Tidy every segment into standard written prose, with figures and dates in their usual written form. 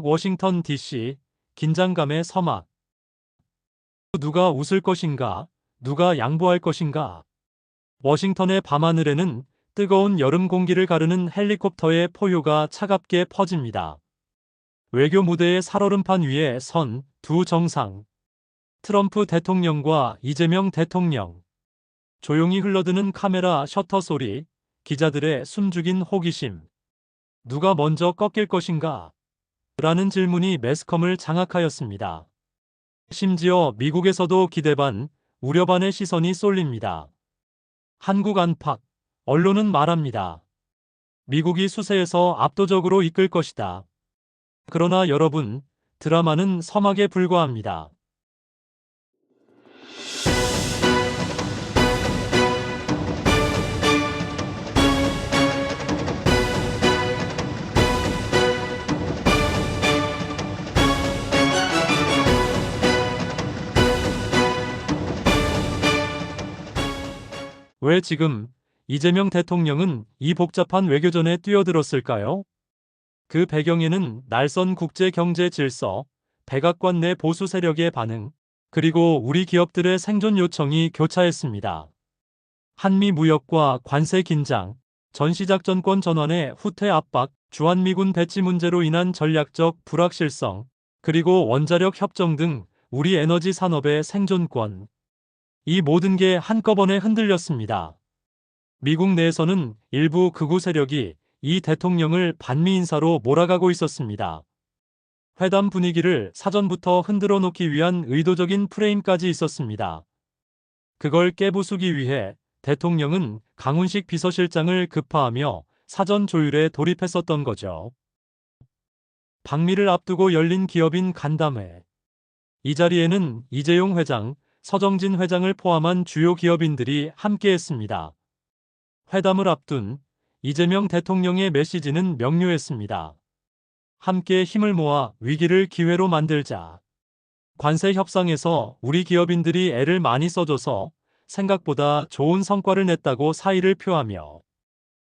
워싱턴 DC, 긴장감의 서막. 누가 웃을 것인가? 누가 양보할 것인가? 워싱턴의 밤하늘에는 뜨거운 여름 공기를 가르는 헬리콥터의 포효가 차갑게 퍼집니다. 외교 무대의 살얼음판 위에 선 두 정상. 트럼프 대통령과 이재명 대통령. 조용히 흘러드는 카메라 셔터 소리, 기자들의 숨죽인 호기심. 누가 먼저 꺾일 것인가? 라는 질문이 매스컴을 장악하였습니다. 심지어 미국에서도 기대 반, 우려 반의 시선이 쏠립니다. 한국 안팎, 언론은 말합니다. 미국이 수세에서 압도적으로 이끌 것이다. 그러나 여러분, 드라마는 서막에 불과합니다. 왜 지금 이재명 대통령은 이 복잡한 외교전에 뛰어들었을까요? 그 배경에는 날선 국제 경제 질서, 백악관 내 보수 세력의 반응, 그리고 우리 기업들의 생존 요청이 교차했습니다. 한미 무역과 관세 긴장, 전시작전권 전환의 후퇴 압박, 주한미군 배치 문제로 인한 전략적 불확실성, 그리고 원자력 협정 등 우리 에너지 산업의 생존권. 이 모든 게 한꺼번에 흔들렸습니다. 미국 내에서는 일부 극우 세력이 이 대통령을 반미 인사로 몰아가고 있었습니다. 회담 분위기를 사전부터 흔들어 놓기 위한 의도적인 프레임까지 있었습니다. 그걸 깨부수기 위해 대통령은 강훈식 비서실장을 급파하며 사전 조율에 돌입했었던 거죠. 방미를 앞두고 열린 기업인 간담회. 이 자리에는 이재용 회장, 서정진 회장을 포함한 주요 기업인들이 함께했습니다. 회담을 앞둔 이재명 대통령의 메시지는 명료했습니다. 함께 힘을 모아 위기를 기회로 만들자. 관세 협상에서 우리 기업인들이 애를 많이 써줘서 생각보다 좋은 성과를 냈다고 사의를 표하며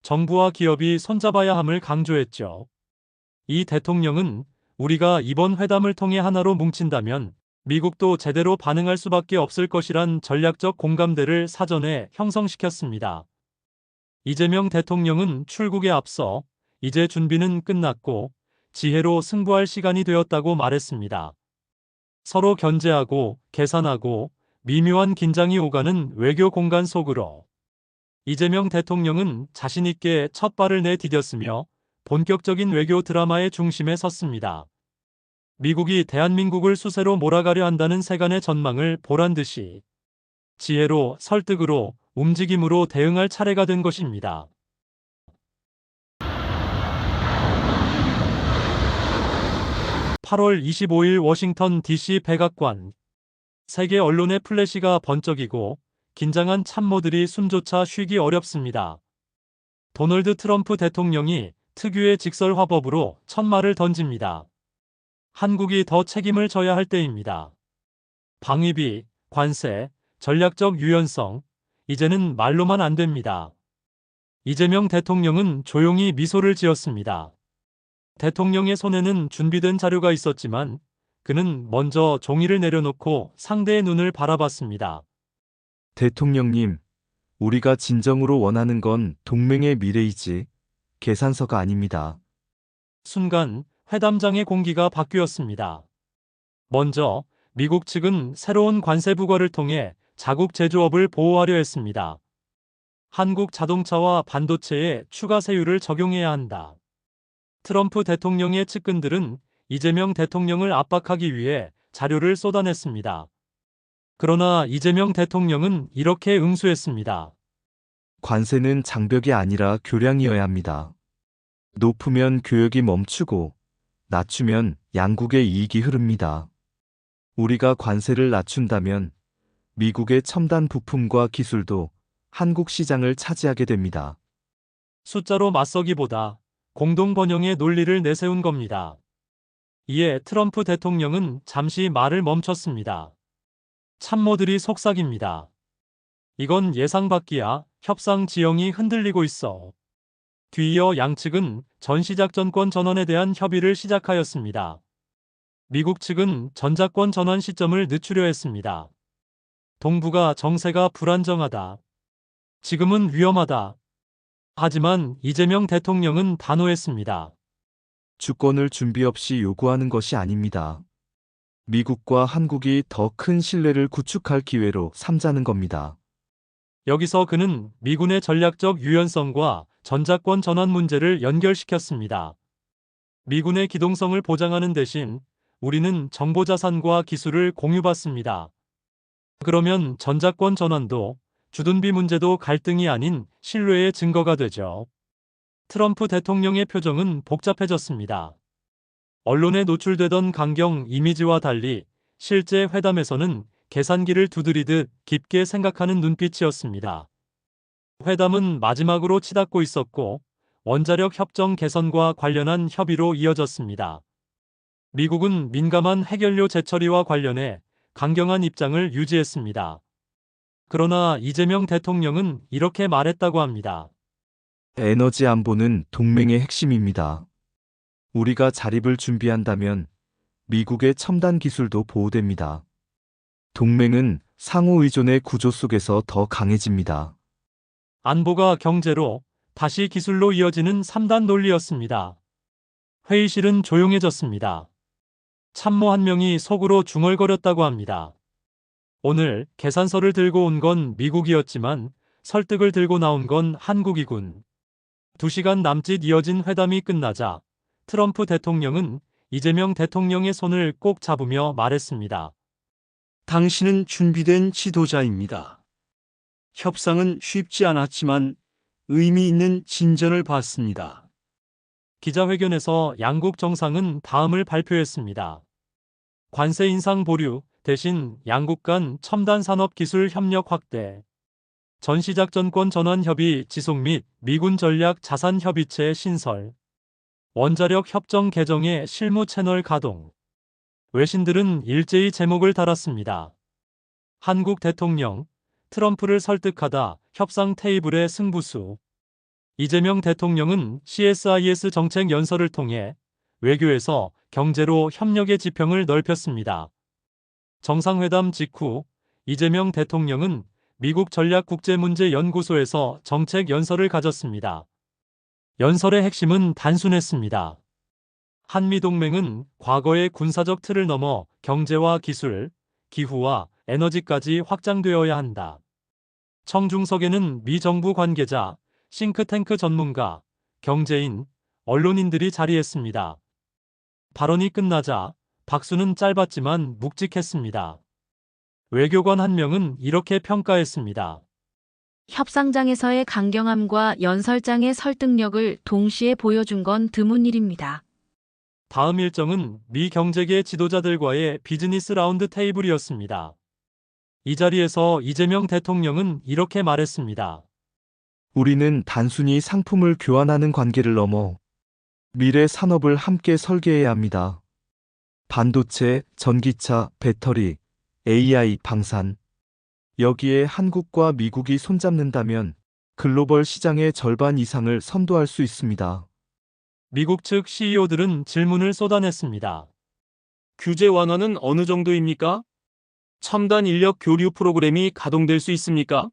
정부와 기업이 손잡아야 함을 강조했죠. 이 대통령은 우리가 이번 회담을 통해 하나로 뭉친다면 미국도 제대로 반응할 수밖에 없을 것이란 전략적 공감대를 사전에 형성시켰습니다. 이재명 대통령은 출국에 앞서 이제 준비는 끝났고 지혜로 승부할 시간이 되었다고 말했습니다. 서로 견제하고 계산하고 미묘한 긴장이 오가는 외교 공간 속으로 이재명 대통령은 자신있게 첫 발을 내디뎠으며 본격적인 외교 드라마의 중심에 섰습니다. 미국이 대한민국을 수세로 몰아가려 한다는 세간의 전망을 보란듯이 지혜로 설득으로 움직임으로 대응할 차례가 된 것입니다. 8월 25일 워싱턴 DC 백악관. 세계 언론의 플래시가 번쩍이고 긴장한 참모들이 숨조차 쉬기 어렵습니다. 도널드 트럼프 대통령이 특유의 직설화법으로 첫 말을 던집니다. 한국이 더 책임을 져야 할 때입니다. 방위비, 관세, 전략적 유연성, 이제는 말로만 안 됩니다. 이재명 대통령은 조용히 미소를 지었습니다. 대통령의 손에는 준비된 자료가 있었지만 그는 먼저 종이를 내려놓고 상대의 눈을 바라봤습니다. 대통령님, 우리가 진정으로 원하는 건 동맹의 미래이지 계산서가 아닙니다. 순간 회담장의 공기가 바뀌었습니다. 먼저 미국 측은 새로운 관세 부과를 통해 자국 제조업을 보호하려 했습니다. 한국 자동차와 반도체에 추가 세율을 적용해야 한다. 트럼프 대통령의 측근들은 이재명 대통령을 압박하기 위해 자료를 쏟아냈습니다. 그러나 이재명 대통령은 이렇게 응수했습니다. 관세는 장벽이 아니라 교량이어야 합니다. 높으면 교역이 멈추고 낮추면 양국의 이익이 흐릅니다. 우리가 관세를 낮춘다면 미국의 첨단 부품과 기술도 한국 시장을 차지하게 됩니다. 숫자로 맞서기보다 공동 번영의 논리를 내세운 겁니다. 이에 트럼프 대통령은 잠시 말을 멈췄습니다. 참모들이 속삭입니다. 이건 예상 밖이야. 협상 지형이 흔들리고 있어. 뒤이어 양측은 전시작전권 전환에 대한 협의를 시작하였습니다. 미국 측은 전작권 전환 시점을 늦추려 했습니다. 동북아 정세가 불안정하다. 지금은 위험하다. 하지만 이재명 대통령은 단호했습니다. 주권을 준비 없이 요구하는 것이 아닙니다. 미국과 한국이 더 큰 신뢰를 구축할 기회로 삼자는 겁니다. 여기서 그는 미군의 전략적 유연성과 전작권 전환 문제를 연결시켰습니다. 미군의 기동성을 보장하는 대신 우리는 정보자산과 기술을 공유받습니다. 그러면 전작권 전환도 주둔비 문제도 갈등이 아닌 신뢰의 증거가 되죠. 트럼프 대통령의 표정은 복잡해졌습니다. 언론에 노출되던 강경 이미지와 달리 실제 회담에서는 계산기를 두드리듯 깊게 생각하는 눈빛이었습니다. 회담은 마지막으로 치닫고 있었고 원자력 협정 개선과 관련한 협의로 이어졌습니다. 미국은 민감한 핵연료 재처리와 관련해 강경한 입장을 유지했습니다. 그러나 이재명 대통령은 이렇게 말했다고 합니다. 에너지 안보는 동맹의 핵심입니다. 우리가 자립을 준비한다면 미국의 첨단 기술도 보호됩니다. 동맹은 상호 의존의 구조 속에서 더 강해집니다. 안보가 경제로, 다시 기술로 이어지는 3단 논리였습니다. 회의실은 조용해졌습니다. 참모 한 명이 속으로 중얼거렸다고 합니다. 오늘 계산서를 들고 온 건 미국이었지만 설득을 들고 나온 건 한국이군. 2시간 남짓 이어진 회담이 끝나자 트럼프 대통령은 이재명 대통령의 손을 꼭 잡으며 말했습니다. 당신은 준비된 지도자입니다. 협상은 쉽지 않았지만 의미 있는 진전을 봤습니다. 기자회견에서 양국 정상은 다음을 발표했습니다. 관세 인상 보류 대신 양국 간 첨단 산업 기술 협력 확대, 전시작전권 전환 협의 지속 및 미군 전략 자산 협의체 신설, 원자력 협정 개정의 실무 채널 가동. 외신들은 일제히 제목을 달았습니다. 한국 대통령, 트럼프를 설득하다 협상 테이블의 승부수. 이재명 대통령은 CSIS 정책 연설을 통해 외교에서 경제로 협력의 지평을 넓혔습니다. 정상회담 직후 이재명 대통령은 미국 전략국제문제연구소에서 정책 연설을 가졌습니다. 연설의 핵심은 단순했습니다. 한미동맹은 과거의 군사적 틀을 넘어 경제와 기술, 기후와 에너지까지 확장되어야 한다. 청중석에는 미 정부 관계자, 싱크탱크 전문가, 경제인, 언론인들이 자리했습니다. 발언이 끝나자 박수는 짧았지만 묵직했습니다. 외교관 한 명은 이렇게 평가했습니다. 협상장에서의 강경함과 연설장의 설득력을 동시에 보여준 건 드문 일입니다. 다음 일정은 미 경제계 지도자들과의 비즈니스 라운드 테이블이었습니다. 이 자리에서 이재명 대통령은 이렇게 말했습니다. 우리는 단순히 상품을 교환하는 관계를 넘어 미래 산업을 함께 설계해야 합니다. 반도체, 전기차, 배터리, AI, 방산. 여기에 한국과 미국이 손잡는다면 글로벌 시장의 절반 이상을 선도할 수 있습니다. 미국 측 CEO들은 질문을 쏟아냈습니다. 규제 완화는 어느 정도입니까? 첨단 인력 교류 프로그램이 가동될 수 있습니까?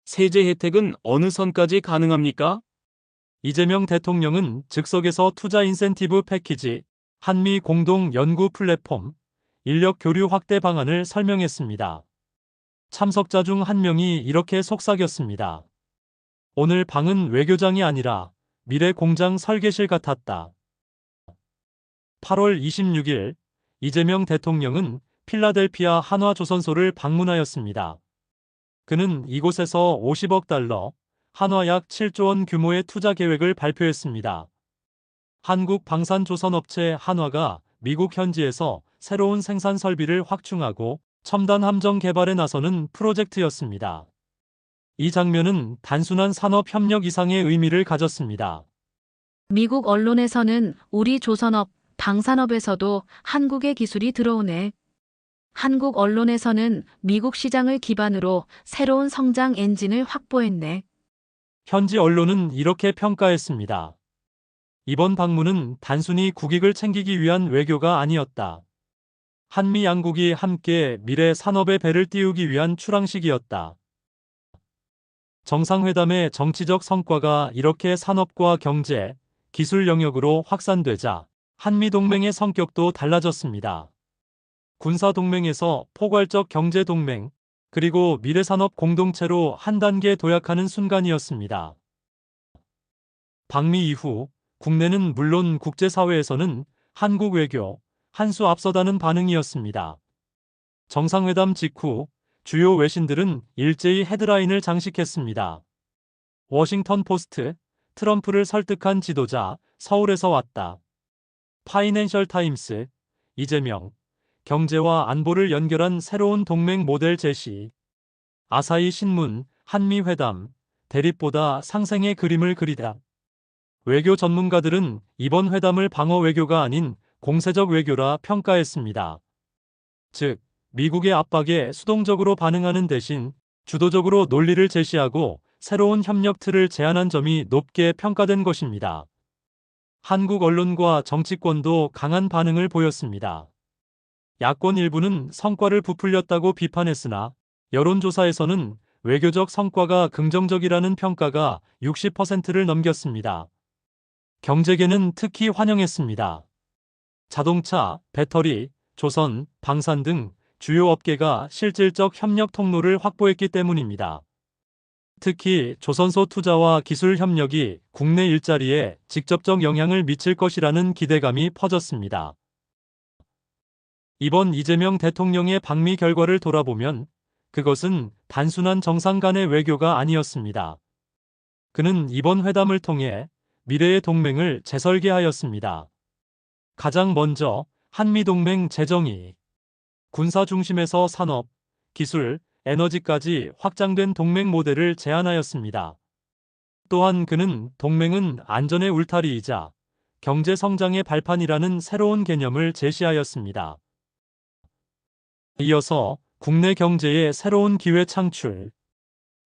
세제 혜택은 어느 선까지 가능합니까? 이재명 대통령은 즉석에서 투자 인센티브 패키지, 한미 공동 연구 플랫폼, 인력 교류 확대 방안을 설명했습니다. 참석자 중 한 명이 이렇게 속삭였습니다. 오늘 방은 외교장이 아니라 미래 공장 설계실 같았다. 8월 26일 이재명 대통령은 필라델피아 한화조선소를 방문하였습니다. 그는 이곳에서 50억 달러, 한화 약 7조 원 규모의 투자 계획을 발표했습니다. 한국 방산조선업체 한화가 미국 현지에서 새로운 생산 설비를 확충하고 첨단 함정 개발에 나서는 프로젝트였습니다. 이 장면은 단순한 산업 협력 이상의 의미를 가졌습니다. 미국 언론에서는 우리 조선업, 방산업에서도 한국의 기술이 들어오네. 한국 언론에서는 미국 시장을 기반으로 새로운 성장 엔진을 확보했네. 현지 언론은 이렇게 평가했습니다. 이번 방문은 단순히 국익을 챙기기 위한 외교가 아니었다. 한미 양국이 함께 미래 산업의 배를 띄우기 위한 출항식이었다. 정상회담의 정치적 성과가 이렇게 산업과 경제, 기술 영역으로 확산되자 한미동맹의 성격도 달라졌습니다. 군사동맹에서 포괄적 경제동맹, 그리고 미래산업 공동체로 한 단계 도약하는 순간이었습니다. 방미 이후 국내는 물론 국제사회에서는 한국 외교, 한 수 앞서다는 반응이었습니다. 정상회담 직후 주요 외신들은 일제히 헤드라인을 장식했습니다. 워싱턴 포스트, 트럼프를 설득한 지도자, 서울에서 왔다. 파이낸셜 타임스, 이재명, 경제와 안보를 연결한 새로운 동맹 모델 제시. 아사히 신문, 한미회담, 대립보다 상생의 그림을 그리다. 외교 전문가들은 이번 회담을 방어 외교가 아닌 공세적 외교라 평가했습니다. 즉, 미국의 압박에 수동적으로 반응하는 대신 주도적으로 논리를 제시하고 새로운 협력 틀을 제안한 점이 높게 평가된 것입니다. 한국 언론과 정치권도 강한 반응을 보였습니다. 야권 일부는 성과를 부풀렸다고 비판했으나 여론조사에서는 외교적 성과가 긍정적이라는 평가가 60%를 넘겼습니다. 경제계는 특히 환영했습니다. 자동차, 배터리, 조선, 방산 등 주요 업계가 실질적 협력 통로를 확보했기 때문입니다. 특히 조선소 투자와 기술 협력이 국내 일자리에 직접적 영향을 미칠 것이라는 기대감이 퍼졌습니다. 이번 이재명 대통령의 방미 결과를 돌아보면 그것은 단순한 정상 간의 외교가 아니었습니다. 그는 이번 회담을 통해 미래의 동맹을 재설계하였습니다. 가장 먼저 한미동맹 재정의, 군사 중심에서 산업, 기술, 에너지까지 확장된 동맹 모델을 제안하였습니다. 또한 그는 동맹은 안전의 울타리이자 경제 성장의 발판이라는 새로운 개념을 제시하였습니다. 이어서 국내 경제의 새로운 기회 창출,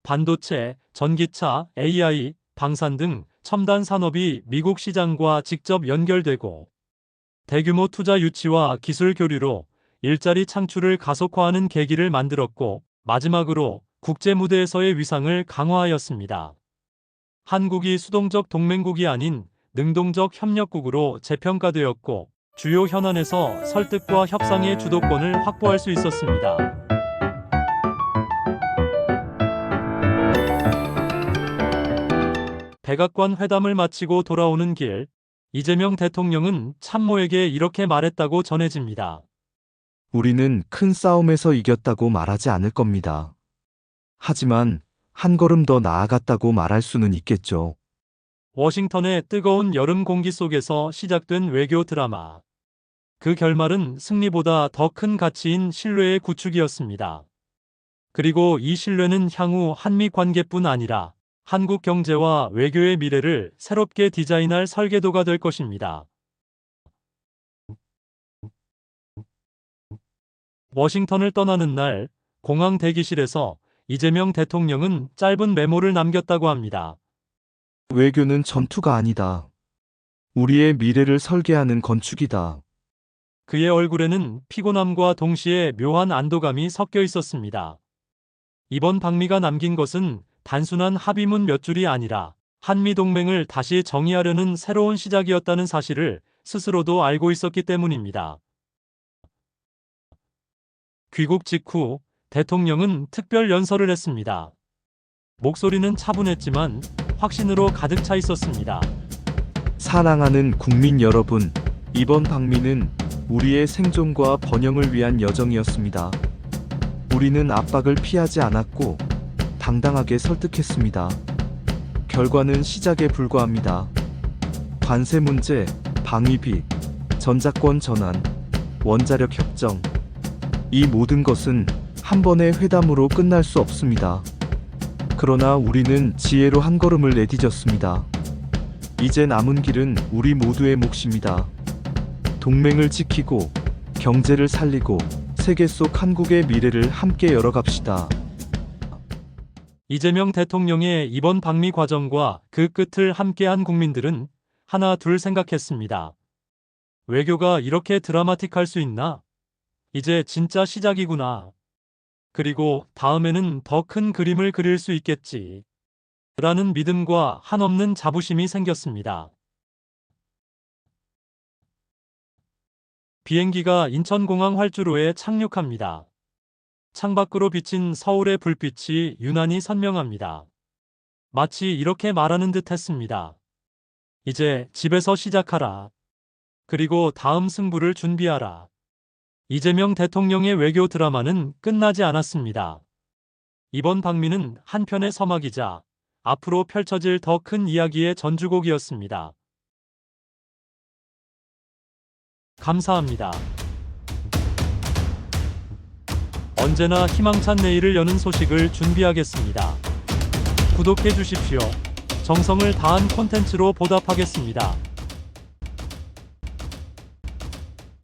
반도체, 전기차, AI, 방산 등 첨단 산업이 미국 시장과 직접 연결되고 대규모 투자 유치와 기술 교류로 일자리 창출을 가속화하는 계기를 만들었고, 마지막으로 국제 무대에서의 위상을 강화하였습니다. 한국이 수동적 동맹국이 아닌 능동적 협력국으로 재평가되었고, 주요 현안에서 설득과 협상의 주도권을 확보할 수 있었습니다. 백악관 회담을 마치고 돌아오는 길, 이재명 대통령은 참모에게 이렇게 말했다고 전해집니다. 우리는 큰 싸움에서 이겼다고 말하지 않을 겁니다. 하지만 한 걸음 더 나아갔다고 말할 수는 있겠죠. 워싱턴의 뜨거운 여름 공기 속에서 시작된 외교 드라마. 그 결말은 승리보다 더 큰 가치인 신뢰의 구축이었습니다. 그리고 이 신뢰는 향후 한미 관계뿐 아니라 한국 경제와 외교의 미래를 새롭게 디자인할 설계도가 될 것입니다. 워싱턴을 떠나는 날, 공항 대기실에서 이재명 대통령은 짧은 메모를 남겼다고 합니다. 외교는 전투가 아니다. 우리의 미래를 설계하는 건축이다. 그의 얼굴에는 피곤함과 동시에 묘한 안도감이 섞여 있었습니다. 이번 방미가 남긴 것은 단순한 합의문 몇 줄이 아니라 한미동맹을 다시 정의하려는 새로운 시작이었다는 사실을 스스로도 알고 있었기 때문입니다. 귀국 직후 대통령은 특별 연설을 했습니다. 목소리는 차분했지만 확신으로 가득 차 있었습니다. 사랑하는 국민 여러분, 이번 방미는 우리의 생존과 번영을 위한 여정이었습니다. 우리는 압박을 피하지 않았고 당당하게 설득했습니다. 결과는 시작에 불과합니다. 관세 문제, 방위비, 전자권 전환, 원자력 협정, 이 모든 것은 한 번의 회담으로 끝날 수 없습니다. 그러나 우리는 지혜로 한 걸음을 내디뎠습니다. 이제 남은 길은 우리 모두의 몫입니다. 동맹을 지키고 경제를 살리고 세계 속 한국의 미래를 함께 열어갑시다. 이재명 대통령의 이번 방미 과정과 그 끝을 함께한 국민들은 하나 둘 생각했습니다. 외교가 이렇게 드라마틱할 수 있나? 이제 진짜 시작이구나. 그리고 다음에는 더 큰 그림을 그릴 수 있겠지. 라는 믿음과 한없는 자부심이 생겼습니다. 비행기가 인천공항 활주로에 착륙합니다. 창밖으로 비친 서울의 불빛이 유난히 선명합니다. 마치 이렇게 말하는 듯 했습니다. 이제 집에서 시작하라. 그리고 다음 승부를 준비하라. 이재명 대통령의 외교 드라마는 끝나지 않았습니다. 이번 방미는 한편의 서막이자 앞으로 펼쳐질 더 큰 이야기의 전주곡이었습니다. 감사합니다. 언제나 희망찬 내일을 여는 소식을 준비하겠습니다. 구독해 주십시오. 정성을 다한 콘텐츠로 보답하겠습니다.